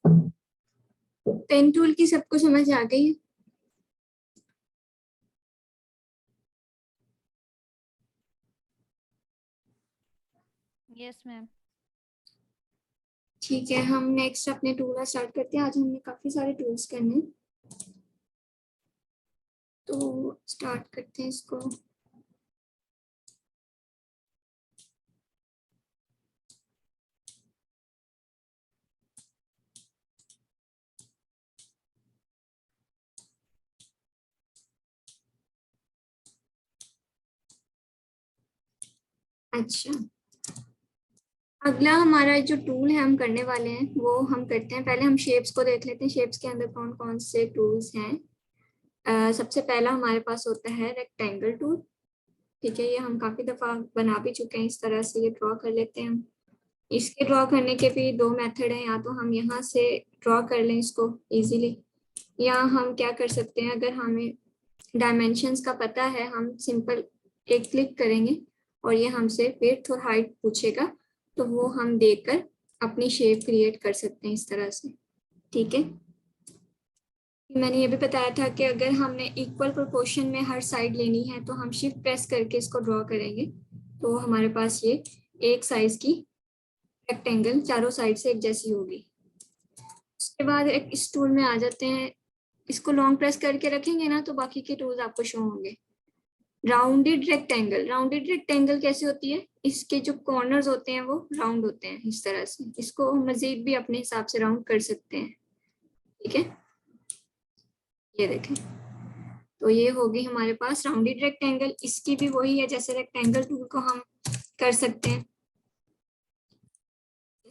Pen tool की सबको समझ आ गई है? Yes ma'am. ठीक है, हम नेक्स्ट अपने टूल स्टार्ट करते हैं। आज हमने काफी सारे टूल्स करने हैं, तो स्टार्ट करते हैं इसको। अच्छा, अगला हमारा जो टूल है हम करने वाले हैं वो हम करते हैं। पहले हम शेप्स को देख लेते हैं, शेप्स के अंदर कौन कौन से टूल्स हैं। सबसे पहला हमारे पास होता है रेक्टेंगल टूल। ठीक है, ये हम काफी दफा बना भी चुके हैं। इस तरह से ये ड्रॉ कर लेते हैं हम। इसके ड्रॉ करने के भी दो मेथड हैं, या तो हम यहाँ से ड्रॉ कर लें इसको इजीली, या हम क्या कर सकते हैं, अगर हमें डायमेंशंस का पता है, हम सिंपल एक क्लिक करेंगे और ये हमसे विड्थ और हाइट पूछेगा, तो वो हम देखकर अपनी शेप क्रिएट कर सकते हैं इस तरह से। ठीक है, मैंने ये भी बताया था कि अगर हमने इक्वल प्रोपोर्शन में हर साइड लेनी है तो हम शिफ्ट प्रेस करके इसको ड्रॉ करेंगे, तो हमारे पास ये एक साइज की रेक्टेंगल चारों साइड से एक जैसी होगी। उसके बाद एक इस टूल में आ जाते हैं। इसको लॉन्ग प्रेस करके रखेंगे ना तो बाकी के टूल्स आपको शो होंगे। राउंडेड रेक्टेंगल, राउंडेड रेक्टेंगल कैसे होती है, इसके जो कॉर्नर्स होते हैं वो राउंड होते हैं इस तरह से। इसको मजीद भी अपने हिसाब से राउंड कर सकते हैं। ठीक है, ये देखें, तो ये होगी हमारे पास राउंडेड रेक्टेंगल। इसकी भी वही है जैसे रेक्टेंगल टूल को हम कर सकते हैं,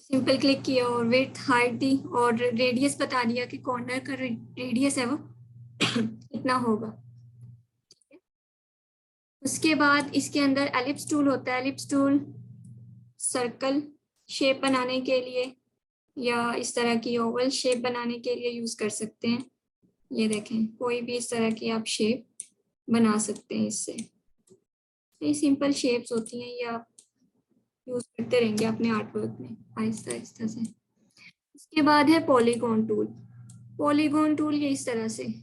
सिंपल क्लिक किया और विड्थ हाइट दी और रेडियस बता दिया कि कॉर्नर का रेडियस है वो कितना होगा। उसके बाद इसके अंदर एलिप्स टूल होता है। एलिप्स टूल सर्कल शेप बनाने के लिए या इस तरह की ओवल शेप बनाने के लिए यूज कर सकते हैं। ये देखें, कोई भी इस तरह की आप शेप बना सकते हैं इससे। ये सिंपल शेप्स होती हैं, ये आप यूज करते रहेंगे अपने आर्ट वर्क में आहिस्ता आहिस्ता से। इसके बाद है पॉलीगॉन टूल। पॉलीगॉन टूल ये इस तरह से,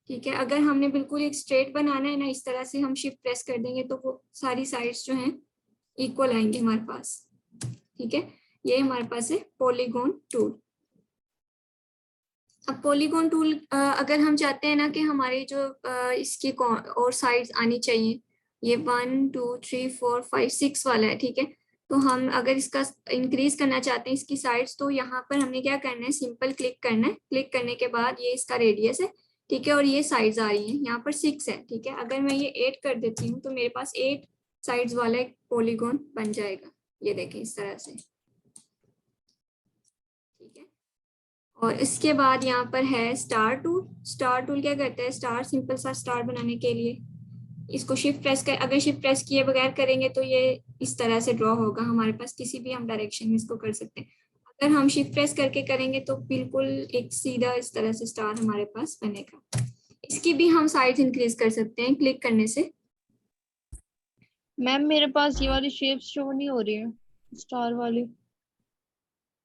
ठीक है, अगर हमने बिल्कुल एक स्ट्रेट बनाना है ना, इस तरह से हम शिफ्ट प्रेस कर देंगे तो वो सारी साइड्स जो हैं इक्वल आएंगे हमारे पास। ठीक है, ये हमारे पास है पॉलीगॉन टूल। अब पॉलीगॉन टूल अगर हम चाहते हैं ना कि हमारे जो इसकी और साइड्स आनी चाहिए, ये 1 2 3 4 5 6 वाला है। ठीक है, तो हम अगर इसका इंक्रीज करना चाहते हैं इसकी साइड्स, तो यहाँ पर हमने क्या करना है, सिंपल क्लिक करना है। क्लिक करने के बाद ये इसका रेडियस है, ठीक है, और ये साइड्स आ रही हैं, यहाँ पर 6 है। ठीक है, अगर मैं ये 8 कर देती हूँ तो मेरे पास 8 साइड्स वाला एक पॉलीगॉन बन जाएगा। ये देखें इस तरह से। ठीक है, और इसके बाद यहाँ पर है स्टार टूल। स्टार टूल क्या करता है, स्टार सिंपल सा स्टार बनाने के लिए इसको शिफ्ट प्रेस कर, अगर शिफ्ट प्रेस किए बगैर करेंगे तो ये इस तरह से ड्रॉ होगा हमारे पास। किसी भी हम डायरेक्शन में इसको कर सकते हैं। अगर हम शिफ्ट प्रेस करके करेंगे तो बिल्कुल एक सीधा इस तरह से स्टार हमारे पास बनेगा। इसकी भी हम साइज इंक्रीज कर सकते हैं क्लिक करने से। मैम मेरे पास ये वाली शेप्स शो नहीं हो रही है, स्टार वाली।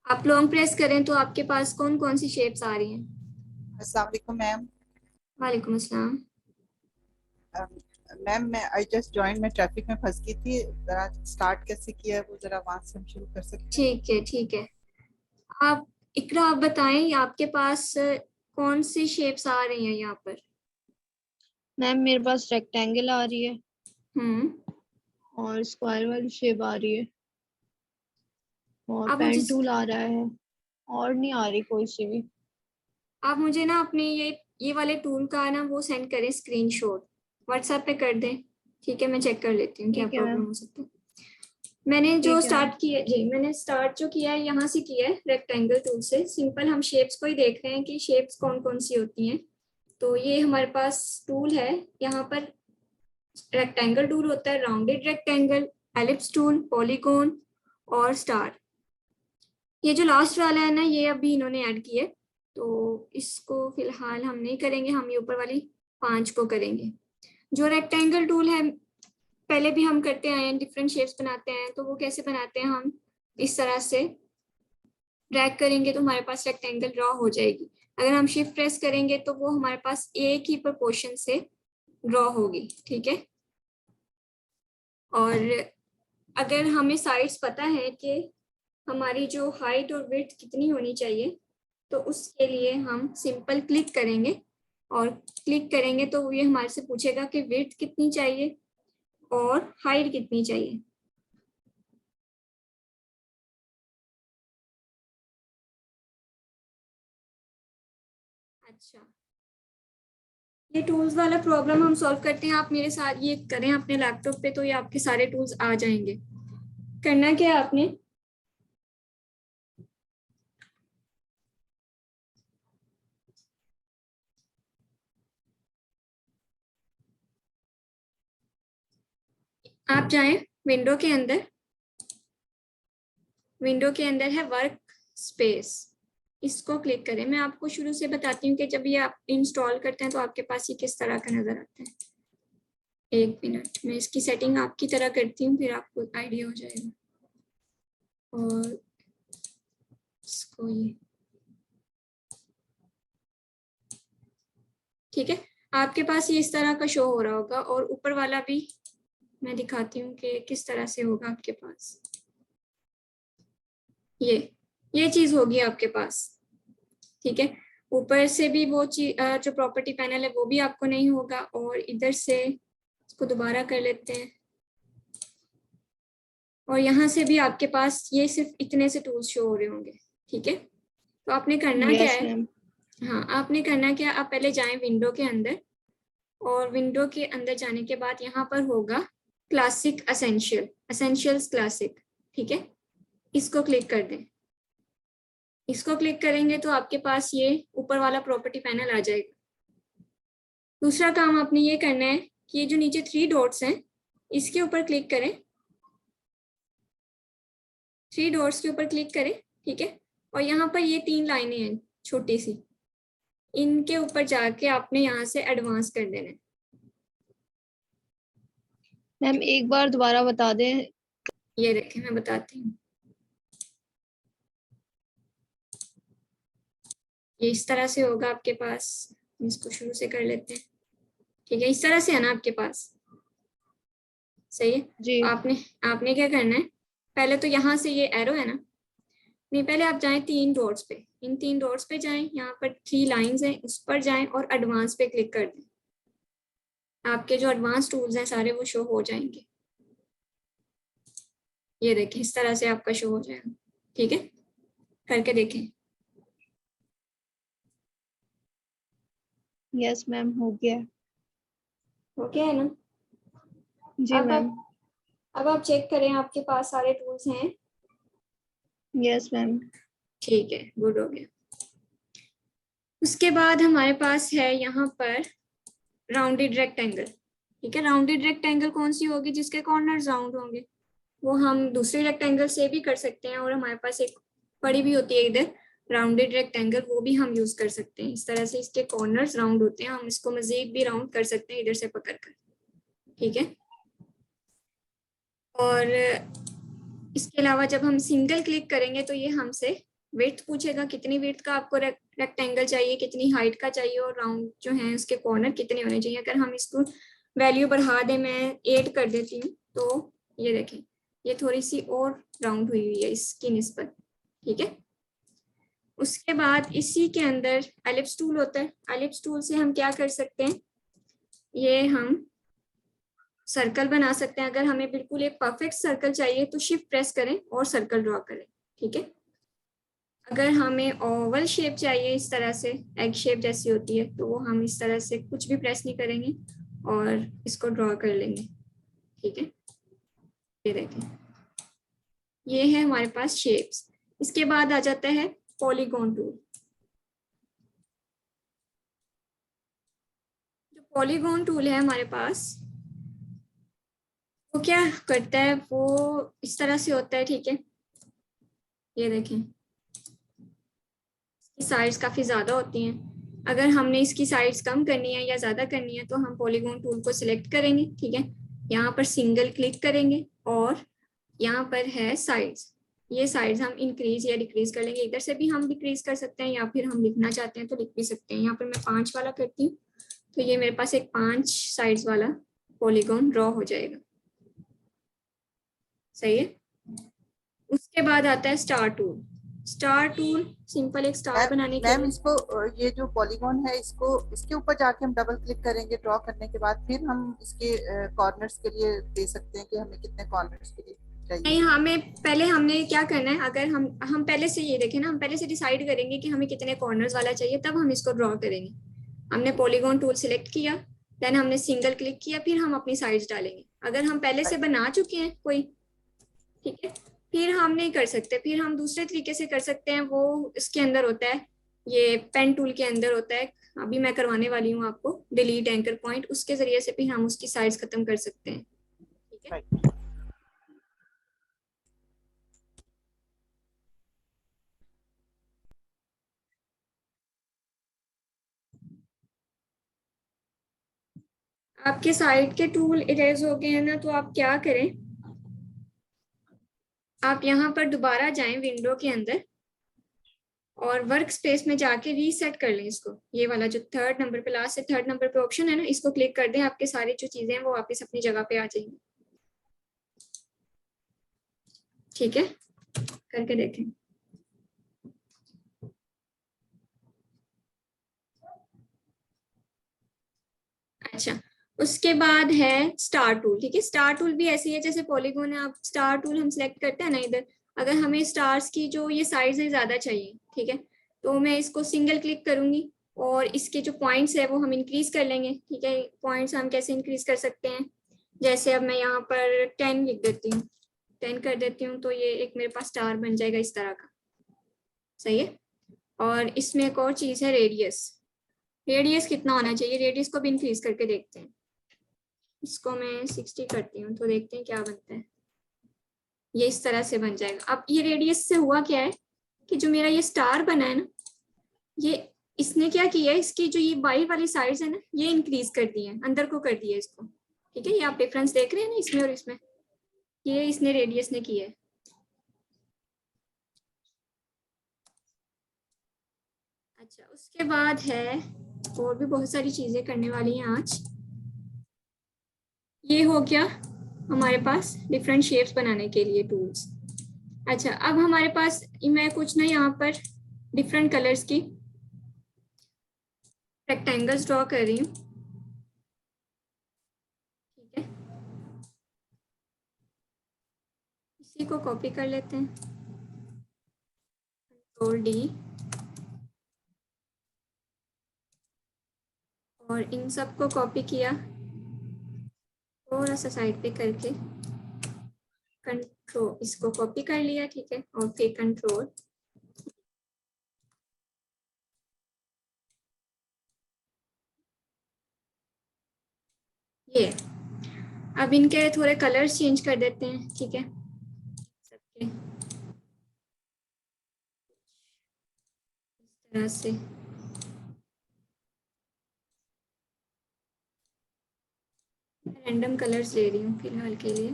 आप लॉन्ग प्रेस करें तो आपके पास कौन कौन सी शेप्स आ रही हैं? अस्सलाम वालेकुम मैम। वालेकुम अस्सलाम। मैम मैं आई जस्ट जॉइन, मैं ट्रैफिक में फंस गई थी, जरा स्टार्ट कैसे किया है वो जरा वहां से हम शुरू कर सकते हैं? ठीक है, ठीक है, आप इकरा आप बताएं आपके पास कौन सी शेप्स आ रही हैं यहाँ पर? मैम मेरे पास रेक्टेंगल आ रही है और स्क्वायर वाली शेप आ रही है और आप पेन मुझे टूल आ रहा है और नहीं आ रही कोई सी भी। आप मुझे ना अपने ये वाले टूल का ना वो सेंड करें स्क्रीनशॉट, व्हाट्सएप पे कर दें। ठीक है, मैं चेक कर लेती हूँ क्या ठीक है प्रॉब्लम मैम। हो सकती है। मैंने जो ठीक है मैम। स्टार्ट किया जी, मैंने स्टार्ट जो किया है यहाँ से किया है रेक्टेंगल टूल से। सिंपल हम शेप्स को ही देख रहे हैं कि शेप्स कौन कौन सी होती हैं। तो ये हमारे पास टूल है, यहाँ पर रेक्टेंगल टूल होता है, rounded rectangle, ellipse tool, polygon और स्टार। ये जो लास्ट वाला है ना, ये अभी इन्होंने ऐड किया है, तो इसको फिलहाल हम नहीं करेंगे, हम ये ऊपर वाली 5 को करेंगे। जो रेक्टेंगल टूल है पहले भी हम करते आए हैं, डिफरेंट शेप्स बनाते हैं। तो वो कैसे बनाते हैं, हम इस तरह से ड्रैग करेंगे तो हमारे पास रेक्टेंगल ड्रॉ हो जाएगी। अगर हम शिफ्ट प्रेस करेंगे तो वो हमारे पास एक ही प्रोपोर्शन से ड्रॉ होगी, ठीक है। और अगर हमें साइड्स पता है कि हमारी जो हाइट और विड्थ कितनी होनी चाहिए, तो उसके लिए हम सिंपल क्लिक करेंगे, और क्लिक करेंगे तो ये हमारे से पूछेगा कि विड्थ कितनी चाहिए और हाइट कितनी चाहिए। अच्छा, ये टूल्स वाला प्रॉब्लम हम सॉल्व करते हैं। आप मेरे साथ ये करें अपने लैपटॉप पे, तो ये आपके सारे टूल्स आ जाएंगे। करना क्या है आपने, आप जाएं विंडो के अंदर, विंडो के अंदर है वर्क स्पेस, इसको क्लिक करें। मैं आपको शुरू से बताती हूँ कि जब ये आप इंस्टॉल करते हैं तो आपके पास ये किस तरह का नजर आता है। एक मिनट, मैं इसकी सेटिंग आपकी तरह करती हूँ, फिर आपको आइडिया हो जाएगा। और इसको ये ठीक है, आपके पास ये इस तरह का शो हो रहा होगा, और ऊपर वाला भी मैं दिखाती हूँ कि किस तरह से होगा आपके पास। ये चीज होगी आपके पास, ठीक है। ऊपर से भी वो चीज जो प्रॉपर्टी पैनल है वो भी आपको नहीं होगा, और इधर से इसको दोबारा कर लेते हैं, और यहाँ से भी आपके पास ये सिर्फ इतने से टूल्स शो हो रहे होंगे, ठीक है। तो आपने करना क्या है, हाँ आपने करना क्या, आप पहले जाएं विंडो के अंदर, और विंडो के अंदर जाने के बाद यहाँ पर होगा क्लासिक एसेंशियल, एसेंशियल्स क्लासिक, ठीक है। इसको क्लिक कर दें। इसको क्लिक करेंगे तो आपके पास ये ऊपर वाला प्रॉपर्टी पैनल आ जाएगा। दूसरा काम आपने ये करना है कि ये जो नीचे 3 डॉट्स हैं इसके ऊपर क्लिक करें, 3 डॉट्स के ऊपर क्लिक करें, ठीक है। और यहाँ पर ये 3 लाइनें हैं छोटी सी, इनके ऊपर जाके आपने यहाँ से एडवांस कर देना है। मैम एक बार दोबारा बता दें। ये देखें, मैं बताती हूँ। ये इस तरह से होगा आपके पास, इसको शुरू से कर लेते हैं, ठीक है। इस तरह से है ना आपके पास, सही है जी। आपने क्या करना है, पहले तो यहाँ से ये एरो है ना, नहीं पहले आप जाएं 3 डॉट्स पे, इन 3 डॉट्स पे जाएं, यहाँ पर 3 लाइंस हैं उस पर जाएं और एडवांस पे क्लिक कर दें। आपके जो एडवांस टूल्स हैं सारे वो शो हो जाएंगे। ये देखें इस तरह से आपका शो हो जाएगा, ठीक है। करके देखें। यस मैम, हो गया। हो गया है ना। जी मैम। अब आप चेक करें आपके पास सारे टूल्स हैं। Yes ma'am. ठीक है, गुड हो गया। उसके बाद हमारे पास है यहाँ पर राउंडेड रेक्टेंगल, ठीक है। राउंडेड रेक्टेंगल कौन सी होगी, जिसके कॉर्नर्स राउंड होंगे। वो हम दूसरे रेक्टेंगल से भी कर सकते हैं, और हमारे पास एक पड़ी भी होती है इधर राउंडेड रेक्टेंगल, वो भी हम यूज कर सकते हैं। इस तरह से इसके कॉर्नर्स राउंड होते हैं, हम इसको मजीद भी राउंड कर सकते हैं इधर से पकड़ कर, ठीक है। और इसके अलावा जब हम सिंगल क्लिक करेंगे तो ये हमसे विड्थ पूछेगा, कितनी विड्थ का आपको रेक्टेंगल चाहिए, कितनी हाइट का चाहिए, और राउंड जो है उसके कॉर्नर कितने होने चाहिए। अगर हम इसको वैल्यू बढ़ा दें, मैं 8 कर देती हूँ, तो ये देखें ये थोड़ी सी और राउंड हुई हुई है इसकी निस्बत, ठीक है। उसके बाद इसी के अंदर एलिप्स टूल होता है। एलिप्स टूल से हम क्या कर सकते हैं, ये हम सर्कल बना सकते हैं। अगर हमें बिल्कुल एक परफेक्ट सर्कल चाहिए तो शिफ्ट प्रेस करें और सर्कल ड्रॉ करें, ठीक है। अगर हमें ओवल शेप चाहिए, इस तरह से एग शेप जैसी होती है, तो वो हम इस तरह से कुछ भी प्रेस नहीं करेंगे और इसको ड्रॉ कर लेंगे, ठीक है। ये देखें, ये है हमारे पास शेप्स। इसके बाद आ जाता है पॉलीगॉन टूल। जो पॉलीगॉन टूल है हमारे पास, वो क्या करता है, वो इस तरह से होता है, ठीक है। ये देखें, इसकी साइड्स काफी ज्यादा होती हैं। अगर हमने इसकी साइड्स कम करनी है या ज्यादा करनी है तो हम पॉलीगॉन टूल को सिलेक्ट करेंगे, ठीक है। यहाँ पर सिंगल क्लिक करेंगे और यहाँ पर है साइड्स, ये साइड्स हम इंक्रीज या डिक्रीज कर लेंगे, इधर से भी हम डिक्रीज कर सकते हैं या फिर हम लिखना चाहते हैं तो लिख भी सकते हैं। यहाँ पर मैं 5 वाला करती हूँ, तो ये मेरे पास एक 5 साइड्स वाला पॉलीगॉन ड्रॉ हो जाएगा। सही है। उसके बाद आता है star tool. Star tool simple एक स्टार बनाने के मैम लिए, इसको ये जो पॉलीगॉन है इसको इसके ऊपर जाके हम डबल क्लिक करेंगे ड्रॉ करने के बाद, फिर हम इसके कॉर्नर्स के लिए दे सकते हैं कि हमें कितने कॉर्नर्स के लिए चाहिए। नहीं हमें पहले हमने क्या करना है, अगर हम पहले से ये देखें ना, हम पहले से डिसाइड करेंगे कि हमें कितने कॉर्नर्स वाला चाहिए, तब हम इसको ड्रॉ करेंगे। हमने पॉलीगॉन टूल सिलेक्ट किया, देन हमने सिंगल क्लिक किया, फिर हम अपनी साइड्स डालेंगे। अगर हम पहले से बना चुके हैं कोई, ठीक है, फिर हम नहीं कर सकते, फिर हम दूसरे तरीके से कर सकते हैं। वो इसके अंदर होता है, ये पेन टूल के अंदर होता है। अभी मैं करवाने वाली हूँ आपको डिलीट एंकर पॉइंट, उसके जरिए से भी हम उसकी साइज खत्म कर सकते हैं। ठीक है। आपके साइड के टूल इरेज हो गए हैं ना, तो आप क्या करें, आप यहाँ पर दोबारा जाएं विंडो के अंदर और वर्क स्पेस में जाके रीसेट कर लें इसको। ये वाला जो 3rd नंबर पे, लास्ट से 3rd नंबर पे ऑप्शन है ना, इसको क्लिक कर दें, आपके सारी जो चीजें हैं वो वापस अपनी जगह पे आ जाएंगी। ठीक है, करके देखें। अच्छा, उसके बाद है स्टार टूल। ठीक है, स्टार टूल भी ऐसी है जैसे पॉलीगॉन है। आप स्टार टूल हम सिलेक्ट करते हैं ना इधर, अगर हमें स्टार्स की जो ये साइज है ज्यादा चाहिए, ठीक है, तो मैं इसको सिंगल क्लिक करूंगी और इसके जो पॉइंट्स है वो हम इंक्रीज कर लेंगे। ठीक है, पॉइंट्स हम कैसे इंक्रीज कर सकते हैं, जैसे अब मैं यहाँ पर 10 लिख देती हूँ, 10 कर देती हूँ, तो ये एक मेरे पास स्टार बन जाएगा इस तरह का। सही है। और इसमें एक और चीज है रेडियस। रेडियस कितना होना चाहिए, रेडियस को भी इंक्रीज करके देखते हैं। इसको मैं 60 करती हूँ, तो देखते हैं क्या बनता है। ये इस तरह से बन जाएगा। अब ये रेडियस से हुआ क्या है कि जो मेरा ये स्टार बना है ना, ये इसने क्या किया है, इसकी जो ये बाई वाली साइड्स है ना, ये इंक्रीज कर दी है, अंदर को कर दिया है इसको। ठीक है, ये आप डिफरेंस देख रहे हैं ना इसमें और इसमें, ये इसने रेडियस ने किया है। अच्छा, उसके बाद है और भी बहुत सारी चीजें करने वाली हैं आज। ये हो गया हमारे पास डिफरेंट शेप्स बनाने के लिए टूल्स। अच्छा, अब हमारे पास मैं कुछ ना यहाँ पर डिफरेंट कलर्स की रेक्टेंगल्स ड्रॉ कर रही हूँ। ठीक है, इसी को कॉपी कर लेते हैं, Ctrl+D, और इन सब को कॉपी किया, थोड़ा सा साइड पे करके कंट्रोल, इसको कॉपी कर लिया। ठीक है, और फिर कंट्रोल, ये अब इनके थोड़े कलर्स चेंज कर देते हैं। ठीक है, सबके इस तरह से रैंडम कलर्स ले रही हूँ फिलहाल के लिए।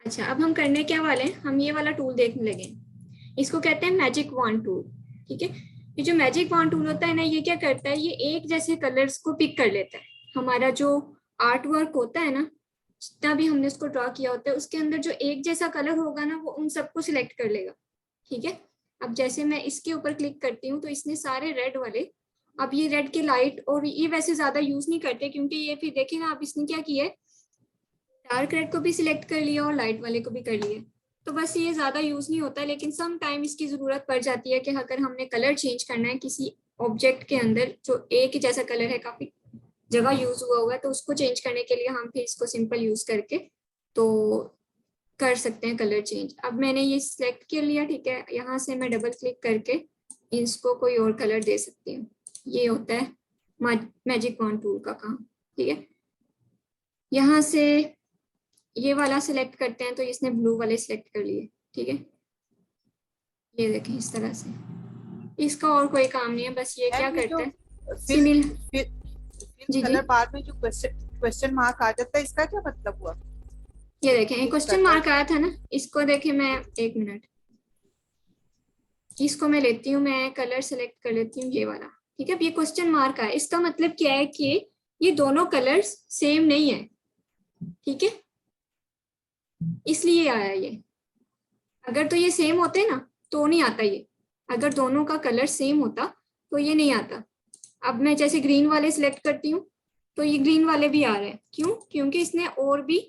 अच्छा, अब हम करने क्या वाले हैं, हम ये वाला टूल देखने लगे, इसको कहते हैं मैजिक वॉन्ड टूल। ठीक है, ये जो मैजिक वॉन्ड टूल होता है ना, ये क्या करता है, ये एक जैसे कलर्स को पिक कर लेता है। हमारा जो आर्ट वर्क होता है ना, जितना भी हमने उसको ड्रॉ किया होता है, उसके अंदर जो एक जैसा कलर होगा ना, वो उन सबको सिलेक्ट कर लेगा। ठीक है, अब जैसे मैं इसके ऊपर क्लिक करती हूँ तो इसने सारे रेड वाले, अब ये रेड के लाइट, और ये वैसे ज्यादा यूज नहीं करते क्योंकि ये फिर देखेगा अब इसने क्या किया है, डार्क रेड को भी सिलेक्ट कर लिया और लाइट वाले को भी कर लिया। तो बस ये ज्यादा यूज नहीं होता, लेकिन सम टाइम इसकी जरूरत पड़ जाती है कि अगर हमने कलर चेंज करना है किसी ऑब्जेक्ट के अंदर जो एक ही जैसा कलर है, काफी जगह यूज हुआ हुआ है, तो उसको चेंज करने के लिए हम फिर इसको सिंपल यूज करके तो कर सकते हैं कलर चेंज। अब मैंने ये सिलेक्ट कर लिया। ठीक है, यहाँ से मैं डबल क्लिक करके इसको कोई और कलर दे सकती हूँ। ये होता है मैजिक वॉन्ड टूल का काम। ठीक है, यहाँ से ये वाला सिलेक्ट करते हैं तो इसने ब्लू वाले सिलेक्ट कर लिए। ठीक है, ये देखें इस तरह से। इसका और कोई काम नहीं है, बस ये क्या ये करता है फिल सिमिल। फिल जी कलर बाद में जो क्वेश्चन मार्क आ जाता है, इसका क्या मतलब हुआ? ये देखें फिल क्वेश्चन कलर। मार्क आया था ना, इसको देखें मैं, एक मिनट, इसको मैं लेती हूँ, मैं कलर सेलेक्ट कर लेती हूँ ये वाला। ठीक है, अब ये क्वेश्चन मार्क है, इसका मतलब क्या है कि ये दोनों कलर्स सेम नहीं है। ठीक है, इसलिए आया ये। अगर तो ये सेम होते ना तो नहीं आता ये, अगर दोनों का कलर सेम होता तो ये नहीं आता। अब मैं जैसे ग्रीन वाले सिलेक्ट करती हूँ तो ये ग्रीन वाले भी आ रहे हैं, क्यों? क्योंकि इसने और भी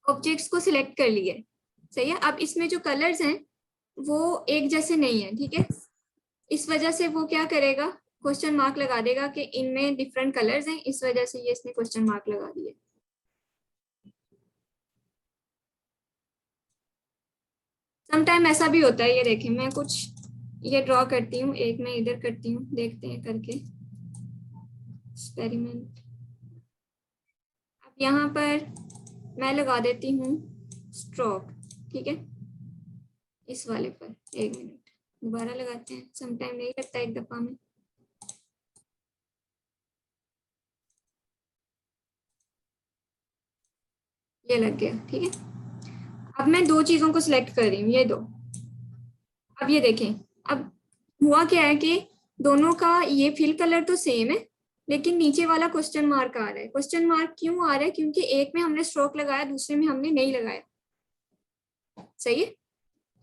ऑब्जेक्ट्स को सिलेक्ट कर लिए। सही है, अब इसमें जो कलर्स हैं वो एक जैसे नहीं है। ठीक है, इस वजह से वो क्या करेगा, क्वेश्चन मार्क लगा देगा कि इनमें डिफरेंट कलर्स हैं, इस वजह से ये इसने क्वेश्चन मार्क लगा दिए। समटाइम ऐसा भी होता है, ये देखें मैं कुछ ये ड्रॉ करती हूँ, एक मैं इधर करती हूँ, देखते हैं करके एक्सपेरिमेंट। अब यहाँ पर मैं लगा देती हूँ स्ट्रोक। ठीक है, इस वाले पर एक मिनट दोबारा लगाते हैं, समटाइम नहीं लगता एक दफा में। ये लग गया। ठीक है, अब मैं दो चीजों को सिलेक्ट कर रही हूँ, ये दो। अब ये देखें, अब हुआ क्या है कि दोनों का ये फिल कलर तो सेम है, लेकिन नीचे वाला क्वेश्चन मार्क आ रहा है। क्वेश्चन मार्क क्यों आ रहा है? क्योंकि एक में हमने स्ट्रोक लगाया, दूसरे में हमने नहीं लगाया। सही है,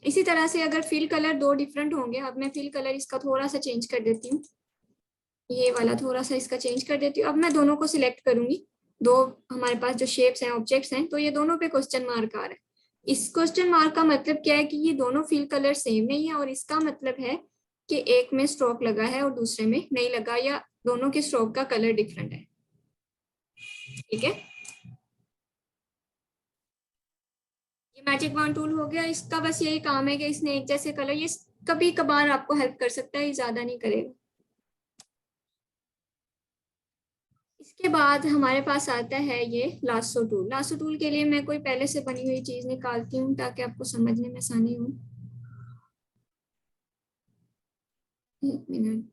इसी तरह से अगर फिल कलर दो डिफरेंट होंगे, अब मैं फिल कलर इसका थोड़ा सा चेंज कर देती हूँ, ये वाला थोड़ा सा इसका चेंज कर देती हूँ। अब मैं दोनों को सिलेक्ट करूंगी, दो हमारे पास जो शेप्स हैं, ऑब्जेक्ट्स हैं, तो ये दोनों पे क्वेश्चन मार्क आ रहा है। इस क्वेश्चन मार्क का मतलब क्या है कि ये दोनों फिल कलर सेम नहीं है, और इसका मतलब है कि एक में स्ट्रोक लगा है और दूसरे में नहीं लगा, या दोनों के स्ट्रोक का कलर डिफरेंट है। ठीक है, ये मैजिक वॉन्ड टूल हो गया। इसका बस यही काम है कि इसने एक जैसे कलर, ये कभी कभार आपको हेल्प कर सकता है, ये ज्यादा नहीं करेगा। इसके बाद हमारे पास आता है ये लासो टूल। लासो टूल के लिए मैं कोई पहले से बनी हुई चीज निकालती हूँ ताकि आपको समझने में आसानी हो। एक मिनट,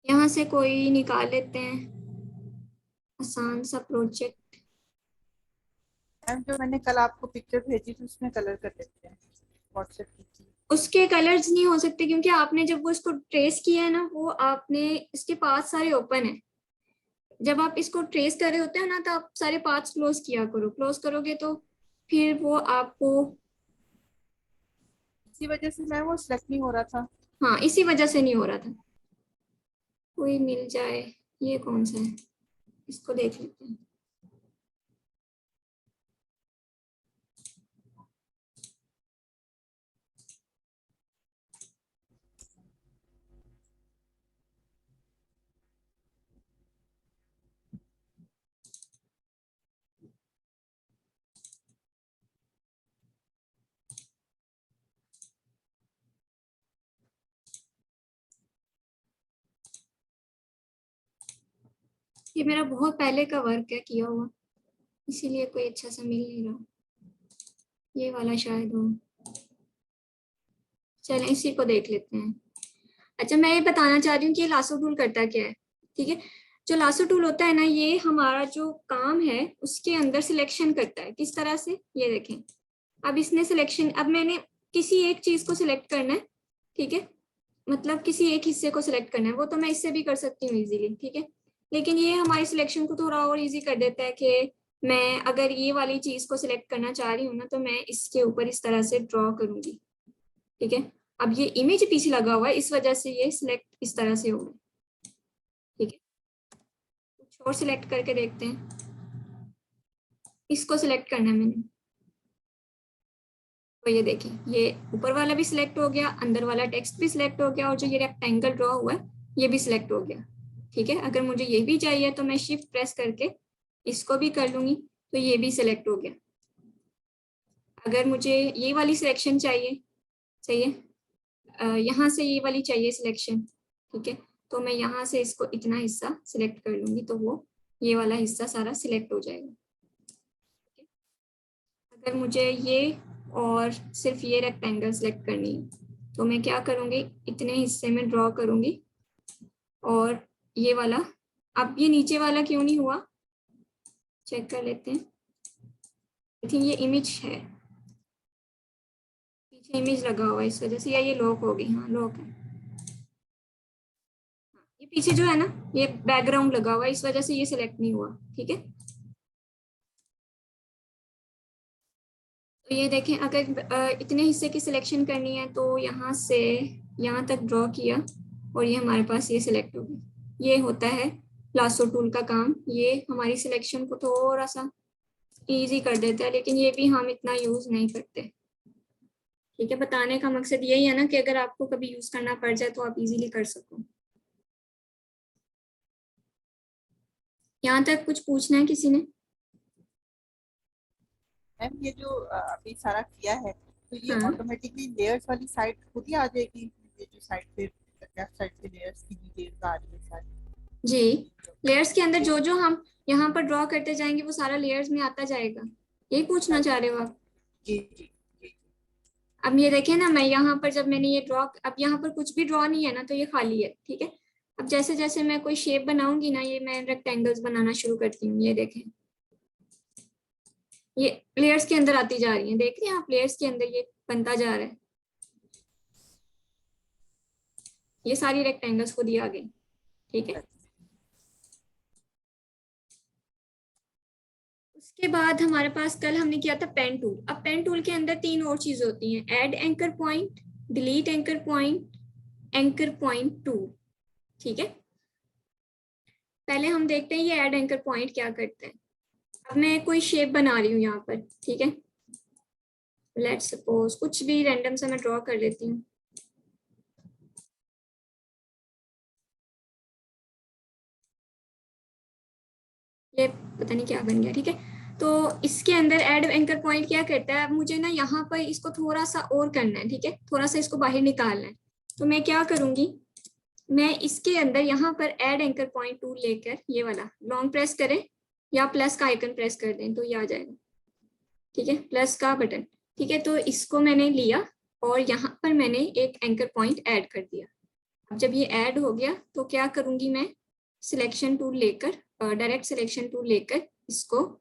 यहाँ से कोई निकाल लेते हैं आसान सा प्रोजेक्ट। मैम जो मैंने कल आपको पिक्चर भेजी थी उसमें कलर कर लेते हैं, व्हाट्सएप की। उसके कलर्स नहीं हो सकते क्योंकि आपने जब वो इसको ट्रेस किया है ना, वो आपने इसके पाथ सारे ओपन है। जब आप इसको ट्रेस कर रहे होते हैं ना, तो आप सारे पाथ्स क्लोज किया करो, क्लोज करोगे तो फिर वो आपको, इसी वजह से मैं वो सिलेक्ट नहीं हो रहा था। हाँ इसी वजह से नहीं हो रहा था। कोई मिल जाए, ये कौन सा है, इसको देख लेते हैं। ये मेरा बहुत पहले का वर्क है किया हुआ, इसीलिए कोई अच्छा सा मिल नहीं रहा। ये वाला शायद हो, चलें इसी को देख लेते हैं। अच्छा, मैं ये बताना चाह रही हूँ कि ये लासो टूल करता क्या है। ठीक है, जो लासो टूल होता है ना, ये हमारा जो काम है उसके अंदर सिलेक्शन करता है। किस तरह से, ये देखें, अब इसने सिलेक्शन, अब मैंने किसी एक चीज को सिलेक्ट करना है। ठीक है, मतलब किसी एक हिस्से को सिलेक्ट करना है, वो तो मैं इससे भी कर सकती हूँ इजीली। ठीक है, लेकिन ये हमारे सिलेक्शन को थोड़ा और इजी कर देता है कि मैं अगर ये वाली चीज को सिलेक्ट करना चाह रही हूँ ना, तो मैं इसके ऊपर इस तरह से ड्रॉ करूंगी। ठीक है, अब ये इमेज पीछे लगा हुआ है, इस वजह से ये सिलेक्ट इस तरह से होगा। ठीक है, कुछ और सिलेक्ट करके देखते हैं। इसको सिलेक्ट करना है मैंने, तो ये देखिए, ये ऊपर वाला भी सिलेक्ट हो गया, अंदर वाला टेक्स्ट भी सिलेक्ट हो गया, और जो ये रेक्टेंगल ड्रॉ हुआ है ये भी सिलेक्ट हो गया। ठीक है, अगर मुझे ये भी चाहिए तो मैं शिफ्ट प्रेस करके इसको भी कर लूंगी, तो ये भी सिलेक्ट हो गया। अगर मुझे ये वाली सिलेक्शन चाहिए, सही है, यहाँ से ये वाली चाहिए सिलेक्शन। ठीक है, तो मैं यहाँ से इसको इतना हिस्सा सिलेक्ट कर लूंगी तो वो ये वाला हिस्सा सारा सिलेक्ट हो जाएगा। अगर मुझे ये और सिर्फ ये रेक्टेंगल सिलेक्ट करनी है तो मैं क्या करूँगी, इतने हिस्से में ड्रॉ करूँगी और ये वाला, अब ये नीचे वाला क्यों नहीं हुआ चेक कर लेते हैं। आई थिंक ये इमेज है, पीछे इमेज लगा हुआ है इस वजह से, या ये लॉक हो गई, हाँ लॉक है। ये पीछे जो है ना ये बैकग्राउंड लगा हुआ है इस वजह से ये सिलेक्ट नहीं हुआ, ठीक है। तो ये देखें, अगर इतने हिस्से की सिलेक्शन करनी है तो यहाँ से यहाँ तक ड्रॉ किया और ये हमारे पास ये सिलेक्ट हो गया। ये होता है लासो टूल का काम, ये हमारी सिलेक्शन को थोड़ा सा इजी कर देता है, लेकिन ये भी हम इतना यूज नहीं करते, ठीक है। बताने का मकसद यही है ना कि अगर आपको कभी यूज करना पड़ जाए तो आप इजीली कर सको। यहाँ तक कुछ पूछना है किसी ने? मैम ये जो अभी सारा किया है तो ये हाँ ऑटोमेटिकली लेयर्स वाली साइड खुद ही आ जाएगी, ये जो साइड पे लेफ्ट साइड पे लेयर्स की डिटेल्स आ रही है सारी। जी, लेयर्स के अंदर जो जो हम यहाँ पर ड्रॉ करते जाएंगे वो सारा लेयर्स में आता जाएगा, यही पूछना चाह रहे हो आप? जी जी जी। अब ये देखें ना, मैं यहाँ पर जब मैंने ये ड्रॉ, अब यहाँ पर कुछ भी ड्रॉ नहीं है ना तो ये खाली है, ठीक है। अब जैसे जैसे मैं कोई शेप बनाऊंगी ना, ये मैं रेक्टेंगल्स बनाना शुरू करती हूँ, ये देखें ये लेयर्स के अंदर आती जा रही है, देख रहे हैं आप, लेयर्स के अंदर ये बनता जा रहा है, ये सारी रेक्टेंगल्स खुद ही आ गई, ठीक है। उसके बाद हमारे पास कल हमने किया था पेन टूल। अब पेन टूल के अंदर तीन और चीज होती हैं, add anchor point, delete anchor point, anchor point tool, ठीक है। पहले हम देखते हैं ये ऐड एंकर पॉइंट क्या करते हैं। अब मैं कोई शेप बना रही हूँ यहाँ पर, ठीक है, लेट्स सपोज कुछ भी रैंडम सा मैं ड्रॉ कर लेती हूँ। ये पता नहीं क्या बन गया, ठीक है। तो इसके अंदर ऐड एंकर पॉइंट क्या करता है, अब मुझे ना यहाँ पर इसको थोड़ा सा और करना है, ठीक है, थोड़ा सा इसको बाहर निकालना है। तो मैं क्या करूंगी, मैं इसके अंदर यहाँ पर ऐड एंकर पॉइंट टूल लेकर ये वाला लॉन्ग प्रेस करें या प्लस का आइकन प्रेस कर दें तो ये आ जाएगा, ठीक है, प्लस का बटन, ठीक है। तो इसको मैंने लिया और यहाँ पर मैंने एक एंकर पॉइंट ऐड कर दिया। अब जब ये ऐड हो गया तो क्या करूंगी, मैं सिलेक्शन टूल लेकर, डायरेक्ट सिलेक्शन टूल लेकर इसको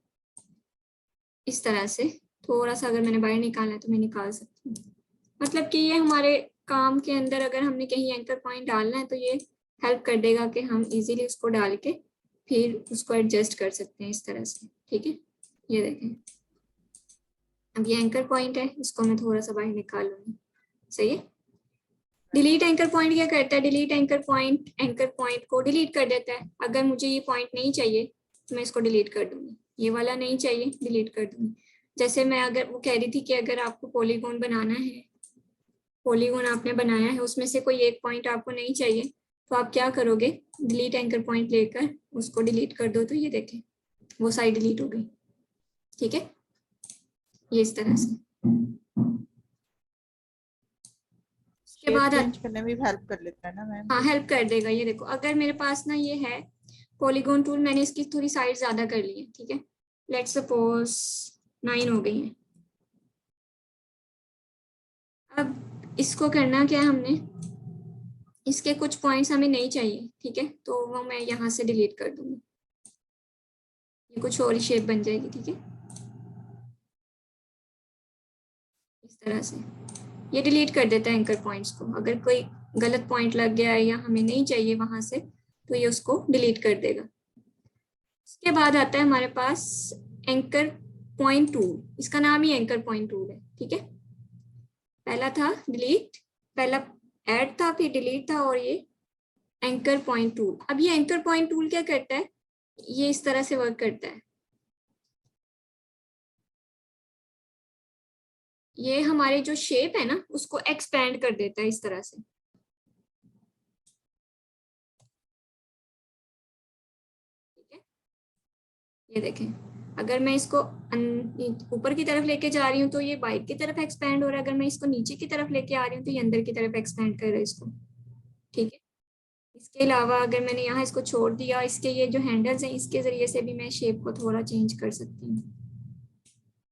इस तरह से थोड़ा सा, अगर मैंने बाहर निकालना है तो मैं निकाल सकती हूँ। मतलब कि ये हमारे काम के अंदर अगर हमने कहीं एंकर पॉइंट डालना है तो ये हेल्प कर देगा कि हम इजीली उसको डाल के फिर उसको एडजस्ट कर सकते हैं इस तरह से, ठीक है। ये देखें, अब ये एंकर पॉइंट है, इसको मैं थोड़ा सा बाहर निकाल लूंगी, सही है। डिलीट एंकर पॉइंट क्या करता है, डिलीट एंकर पॉइंट को डिलीट कर देता है। अगर मुझे ये पॉइंट नहीं चाहिए तो मैं इसको डिलीट कर दूंगी, ये वाला नहीं चाहिए डिलीट कर दूंगी। जैसे मैं, अगर वो कह रही थी कि अगर आपको पॉलीगॉन बनाना है, पॉलीगॉन आपने बनाया है उसमें से कोई एक पॉइंट आपको नहीं चाहिए तो आप क्या करोगे, डिलीट एंकर पॉइंट लेकर उसको डिलीट कर दो तो ये देखें वो साइड डिलीट हो गई, ठीक है, ये इस तरह से। उसके बाद चेंज करने में भी हेल्प कर लेता है ना मैम? हाँ हेल्प कर देगा। ये देखो, अगर मेरे पास ना ये है पॉलीगॉन टूल, मैंने इसकी थोड़ी साइज ज्यादा कर ली है, ठीक है, लेट्स सपोज 9 हो गई है। अब इसको करना क्या है हमने, इसके कुछ पॉइंट्स हमें नहीं चाहिए, ठीक है, तो वो मैं यहाँ से डिलीट कर दूंगी, ये कुछ और ही शेप बन जाएगी, ठीक है, इस तरह से ये डिलीट कर देता है एंकर पॉइंट्स को। अगर कोई गलत पॉइंट लग गया है या हमें नहीं चाहिए वहां से तो ये उसको डिलीट कर देगा। उसके बाद आता है हमारे पास एंकर पॉइंट टूल, इसका नाम ही एंकर पॉइंट टूल है, ठीक है। पहला था डिलीट, पहला ऐड था, फिर डिलीट था, और ये एंकर पॉइंट टूल। अब ये एंकर पॉइंट टूल क्या करता है, ये इस तरह से वर्क करता है, ये हमारे जो शेप है ना उसको एक्सपेंड कर देता है इस तरह से, ठीक है। ये देखें, अगर मैं इसको ऊपर की तरफ लेके जा रही हूँ तो ये बाहर की तरफ एक्सपेंड हो रहा है, अगर मैं इसको नीचे की तरफ लेके आ रही हूँ तो ये अंदर की तरफ एक्सपेंड कर रहा है इसको, ठीक है। इसके अलावा अगर मैंने यहाँ इसको छोड़ दिया, इसके ये जो हैंडल्स हैं इसके जरिए से भी मैं शेप को थोड़ा चेंज कर सकती हूँ।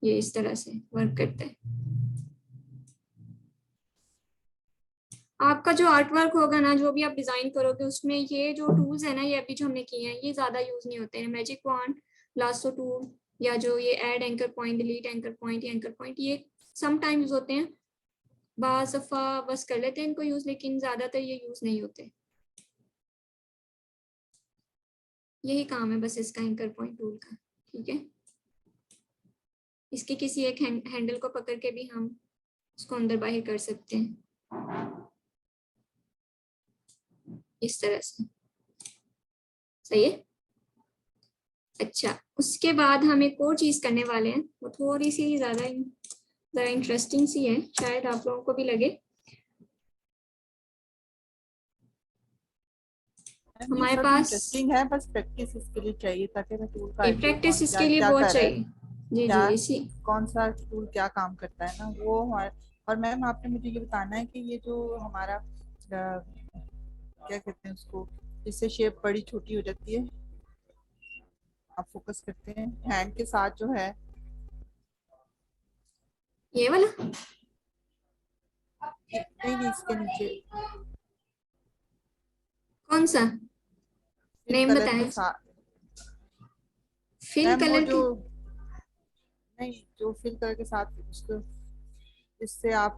ये इस तरह से वर्क करता है। आपका जो आर्ट वर्क होगा ना, जो भी आप डिजाइन करोगे, उसमें ये जो टूल्स है ना, ये अभी जो हमने किए हैं ये ज्यादा यूज नहीं होते हैं। मैजिक वॉन्ड, लासो टूल, या जो ये add anchor point, delete anchor point, anchor point, ये सम टाइम यूज होते हैं। बाज़ दफा बस कर लेते हैं इनको यूज, लेकिन ज्यादातर ये यूज नहीं होते। यही काम है बस इसका, एंकर पॉइंट टूल का। ठीक है, इसके किसी एक हैंडल को पकड़ के भी हम उसको अंदर बाहर कर सकते हैं इस तरह से। सही है। अच्छा, उसके बाद हम एक और चीज करने वाले हैं, वो थोड़ी सी जरा इंटरेस्टिंग सी है, शायद आप लोगों को भी लगे। हमारे पास इंटरेस्टिंग है, बस प्रैक्टिस इसके लिए चाहिए ताकि मैं टूल का आइडिया प्रैक्टिस कौन इसके लिए क्या बहुत कर रहा है, चाहिए। जी क्या जी, इसी कौन सा टूल क्या काम करता है ना वो और मैम आपने मुझे ये बताना है कि ये जो हमारा क्या कहते हैं उसको, जिससे शेप बड़ी छोटी हो जाती है, आप फोकस करते हैं हैंड के साथ जो है, ये वाला। नहीं नहीं इसके नीचे कौन सा फिल नेम कलर के बताएं? साथ, फिल मैम वो कलर जो के। नहीं जो फिल कलर के साथ उसको, जिससे आप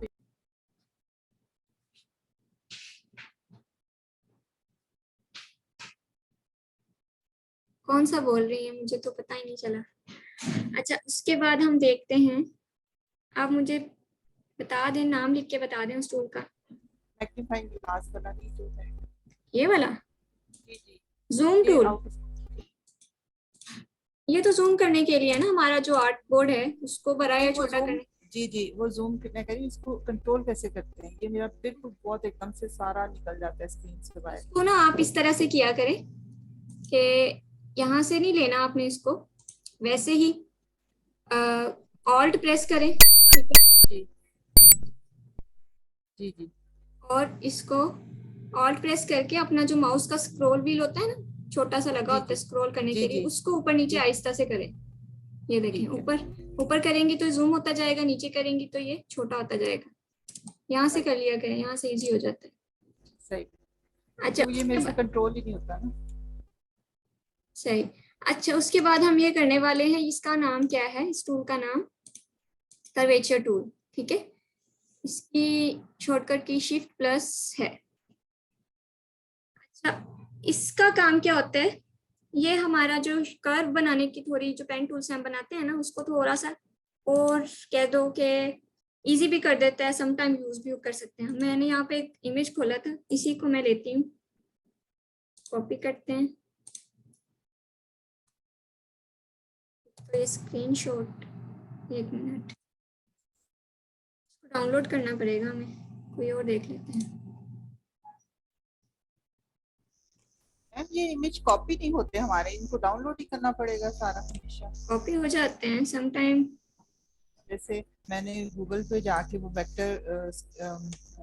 कौन सा बोल रही है, मुझे तो पता ही नहीं चला। अच्छा, उसके बाद हम देखते हैं, आप मुझे बता दें, नाम लिख के बता दें उस टूल का। मैग्नीफाइंग ग्लास वाला नहीं जो है, ये वाला जी जी, जूम ये टूल। आउट, ये तो जूम करने के लिए है ना, हमारा जो आर्ट बोर्ड है उसको बड़ा नहीं या वो छोटा जूम, करने। जी जी वो जूम मैं कह रही हूँ, इसको कंट्रोल कैसे करते हैं, ये मेरा बिल्कुल बहुत एकदम से सारा निकल जाता है स्क्रीन से बाहर। तो ना आप इस तरह से किया करें कि यहाँ से नहीं लेना आपने इसको, वैसे ही ऑल्ट प्रेस करें, ठीक है, जी जी जी और इसको ऑल्ट प्रेस करके अपना जो माउस का स्क्रॉल व्हील होता है ना, छोटा सा लगा जी होता है जी स्क्रॉल करने जी के लिए, जी उसको ऊपर नीचे जी आहिस्ता से करें। ये देखें, ठीक है, ऊपर ऊपर करेंगी तो जूम होता जाएगा, नीचे करेंगी तो ये छोटा होता जाएगा। यहाँ से राइट, कर लिया करें, यहाँ से इजी हो जाता है। सही, अच्छा, क्योंकि वो ये उसके मेरे से बाद कंट्रोल ही नहीं होता ना। सही। अच्छा, उसके बाद हम ये करने वाले हैं, इसका नाम क्या है, इस टूल का नाम कर्वेचर टूल। ठीक है, इसकी शॉर्टकट की शिफ्ट प्लस है। अच्छा, इसका काम क्या होता है, ये हमारा जो कर्व बनाने की, थोड़ी जो पेन टूल से हम बनाते हैं ना, उसको थोड़ा सा और कह दो कि इजी भी कर देता है, सम टाइम यूज भी कर सकते हैं। मैंने यहाँ पे एक इमेज खोला था, इसी को मैं लेती हूँ, कॉपी करते हैं, तो ये स्क्रीनशॉट, एक मिनट, डाउनलोड करना पड़ेगा हमें, कोई और देख लेते हैं। मैम ये इमेज कॉपी नहीं होते हमारे, इनको डाउनलोड ही करना पड़ेगा सारा हमेशा। कॉपी हो जाते हैं सम टाइम। जैसे मैंने गूगल पे जाके वो वेक्टर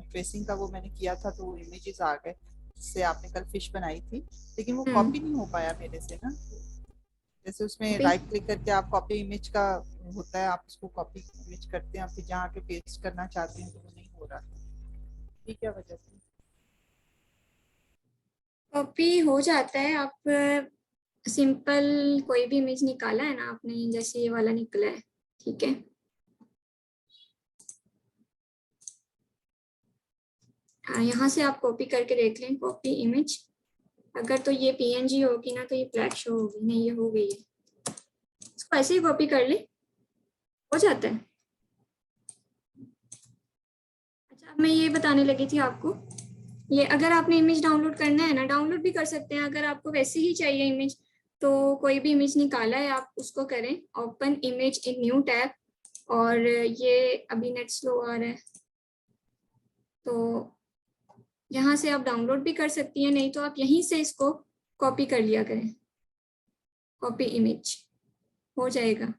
ट्रेसिंग का वो मैंने किया था, तो वो इमेजेस आ गए जिससे आपने कल फिश बनाई थी, लेकिन वो कॉपी नहीं हो पाया मेरे से ना। जैसे उसमें कॉपी राइट क्लिक करके आप कॉपी इमेज का होता है, आप उसको कॉपी इमेज करते हैं, आप फिर जहाँ के पेस्ट करना चाहते हैं तो वो नहीं हो रहा, ये क्या वजह से? कॉपी हो जाता है। आप सिंपल कोई भी इमेज निकाला है ना आपने, जैसे ये वाला निकला है, ठीक है, यहाँ से आप कॉपी करके देख लें, कॉपी इमेज, अगर तो ये पीएनजी होगी ना तो ये फ्लैट शो होगी, नहीं ये हो गई है, इसको ऐसे ही कॉपी कर ले, हो जाता है। अच्छा, अब मैं ये बताने लगी थी आपको, ये अगर आपने इमेज डाउनलोड करना है ना, डाउनलोड भी कर सकते हैं, अगर आपको वैसे ही चाहिए इमेज, तो कोई भी इमेज निकाला है आप उसको करें open image in new tab, और ये अभी नेट स्लो आ रहा है तो यहाँ से आप डाउनलोड भी कर सकती हैं, नहीं तो आप यहीं से इसको कॉपी कर लिया करें, कॉपी इमेज हो जाएगा।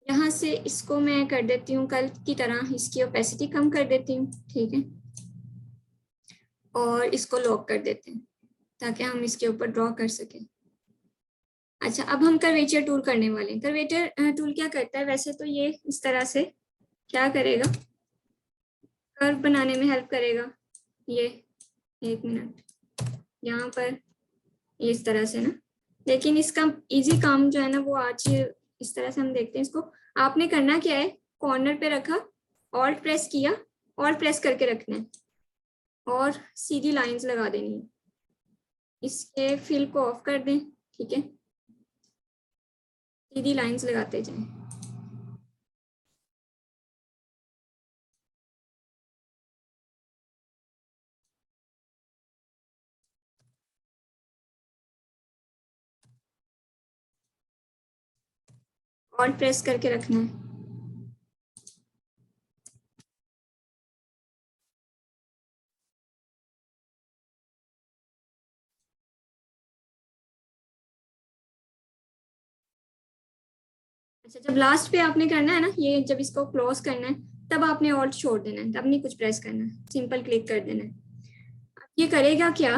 यहाँ से इसको मैं कर देती हूँ कल की तरह, इसकी ओपेसिटी कम कर देती हूँ, ठीक है। और इसको लॉक कर देते हैं ताकि हम इसके ऊपर ड्रॉ कर सकें। अच्छा, अब हम कर्वेचर टूल करने वाले हैं। कर्वेचर टूल क्या करता है, वैसे तो ये इस तरह से क्या करेगा, कर्व बनाने में हेल्प करेगा। ये 1 मिनट, यहाँ पर ये इस तरह से ना, लेकिन इसका इजी काम जो है ना वो आज इस तरह से हम देखते हैं। इसको आपने करना क्या है, कॉर्नर पे रखा, ऑल्ट प्रेस किया, ऑल्ट प्रेस करके रखना है और सीधी लाइंस लगा देनी है। इसके फिल को ऑफ कर दें, ठीक है, सीधी लाइंस लगाते जाएं। ऑल्ट प्रेस करके रखना है। अच्छा, जब लास्ट पे आपने करना है ना, ये जब इसको क्लोज करना है तब आपने ऑल्ट छोड़ देना है, तब नहीं कुछ प्रेस करना है, सिंपल क्लिक कर देना है। ये करेगा क्या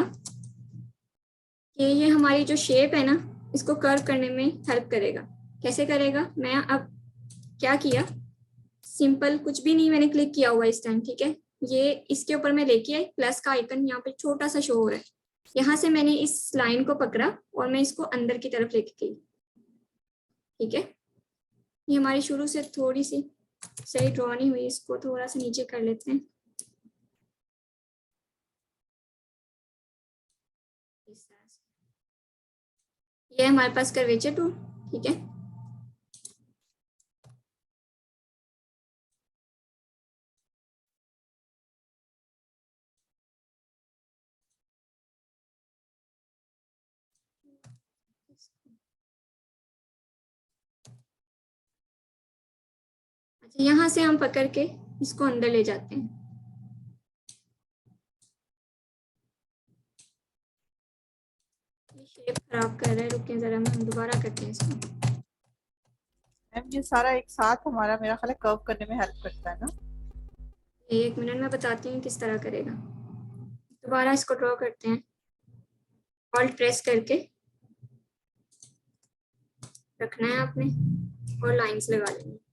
कि ये हमारी जो शेप है ना इसको कर्व करने में हेल्प करेगा। कैसे करेगा, मैं अब क्या किया, सिंपल कुछ भी नहीं मैंने क्लिक किया हुआ इस टाइम, ठीक है, ये इसके ऊपर मैं लेके आई, प्लस का आइकन यहाँ पे छोटा सा शो हो रहा है, यहाँ से मैंने इस लाइन को पकड़ा और मैं इसको अंदर की तरफ लेके गई, ठीक है। ये हमारी शुरू से थोड़ी सी सही ड्रॉ नहीं हुई, इसको थोड़ा सा नीचे कर लेते हैं। ये हमारे पास कर्वेचर टूल, ठीक है। अच्छा, यहाँ से हम पकड़ के इसको अंदर ले जाते हैं। ये शेप खराब कर रहा है, रुकिए जरा, हम दोबारा करते हैं इसको। मैम ये सारा एक साथ हमारा मेरा ख्याल है कर्व करने में हेल्प करता है ना। 1 मिनट में बताती हूँ किस तरह करेगा। दोबारा इसको ड्रॉ करते हैं, ऑल्ट प्रेस करके रखना है आपने और लाइंस लगा लेंगे।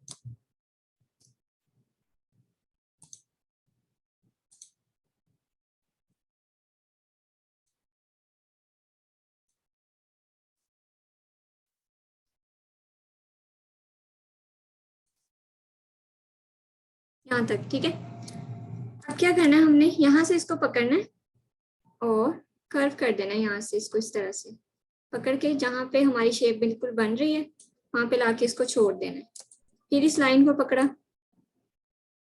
यहाँ तक, ठीक है। अब क्या करना है, हमने यहाँ से इसको पकड़ना है और कर्व कर देना है, यहाँ से इसको इस तरह से पकड़ के जहाँ पे हमारी शेप बिल्कुल बन रही है वहां पे लाके इसको छोड़ देना है। फिर इस लाइन को पकड़ा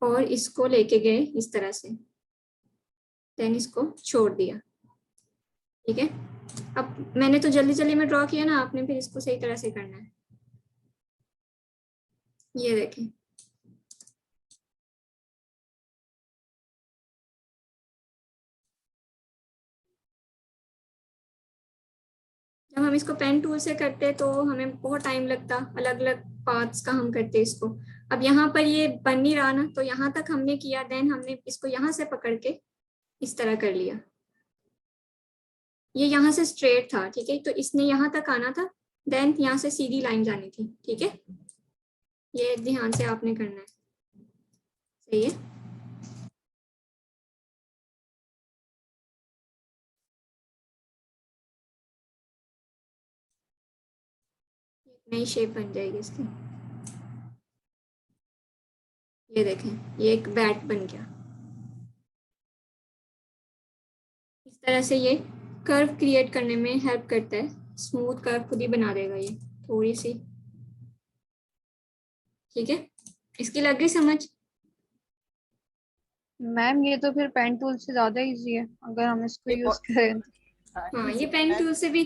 और इसको लेके गए इस तरह से, देन इसको छोड़ दिया, ठीक है। अब मैंने तो जल्दी जल्दी में ड्रॉ किया ना, आपने फिर इसको सही तरह से करना है। ये देखें, जब हम इसको पेन टूल से करते तो हमें बहुत टाइम लगता, अलग अलग पार्ट्स का हम करते इसको। अब यहाँ पर ये बन नहीं रहा ना, तो यहाँ तक हमने किया, देन हमने इसको यहाँ से पकड़ के इस तरह कर लिया। ये यहाँ से स्ट्रेट था, ठीक है, तो इसने यहाँ तक आना था, देन यहाँ से सीधी लाइन जानी थी, ठीक है। ये ध्यान से आपने करना है, सही है। नई शेप बन जाएगी इसकी। ये देखें, ये एक बैट बन गया। इस तरह से ये कर्व क्रिएट करने में हेल्प करता है, स्मूथ कर्व खुद ही बना देगा ये थोड़ी सी, ठीक है। इसकी लग गई समझ। मैम ये तो फिर पेन टूल से ज्यादा इजी है अगर हम इसको यूज करें तो। हाँ, ये पेन टूल से भी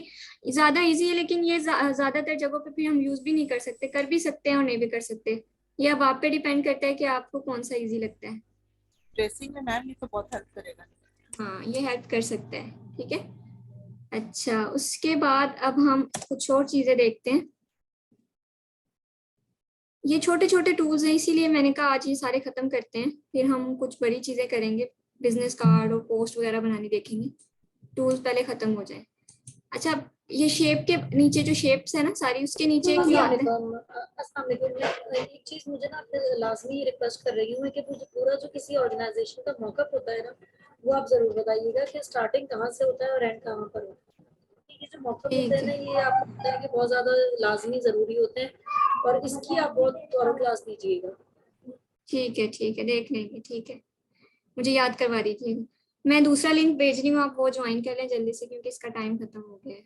ज्यादा इजी है, लेकिन ये ज्यादातर जगहों पे फिर हम यूज भी नहीं कर सकते, कर भी सकते हैं और नहीं भी कर सकते। ये अब आप पे डिपेंड करता है कि आपको कौन सा इजी लगता है। ड्रेसिंग में मैम ये तो बहुत हेल्प करेगा। हाँ, ये हेल्प कर सकता है, ठीक है। अच्छा, उसके बाद अब हम कुछ और चीजें देखते हैं। ये छोटे छोटे टूल्स हैं, इसीलिए मैंने कहा आज ये सारे खत्म करते हैं, फिर हम कुछ बड़ी चीजें करेंगे बिजनेस कार्ड और पोस्ट वगैरह बनानी देखेंगे, टूल्स पहले खत्म हो जाए। अच्छा, ये शेप के नीचे जो शेप्स है ना सारी, उसके नीचे क्या आता है? अस्सलाम वालेकुम। मैं एक चीज मुझे ना आपसे लाजमी रिक्वेस्ट कर रही हूँ कि मुझे पूरा जो किसी ऑर्गेनाइजेशन का मौका होता है ना, वो आप जरूर बताइएगा कि स्टार्टिंग कहाँ से होता है और एंड कहाँ पर होता है। ये जो मौका होते ठीक हैं ना, है, ये आपको पता है कि बहुत ज्यादा लाजमी जरूरी होते हैं और इसकी आप बहुत थॉरो क्लास दीजिएगा। ठीक है, ठीक है, देख लेंगे। ठीक है, मुझे याद करवा दीजिएगा। मैं दूसरा लिंक भेज रही हूँ, आप वो ज्वाइन कर लें जल्दी से क्योंकि इसका टाइम खत्म हो गया है।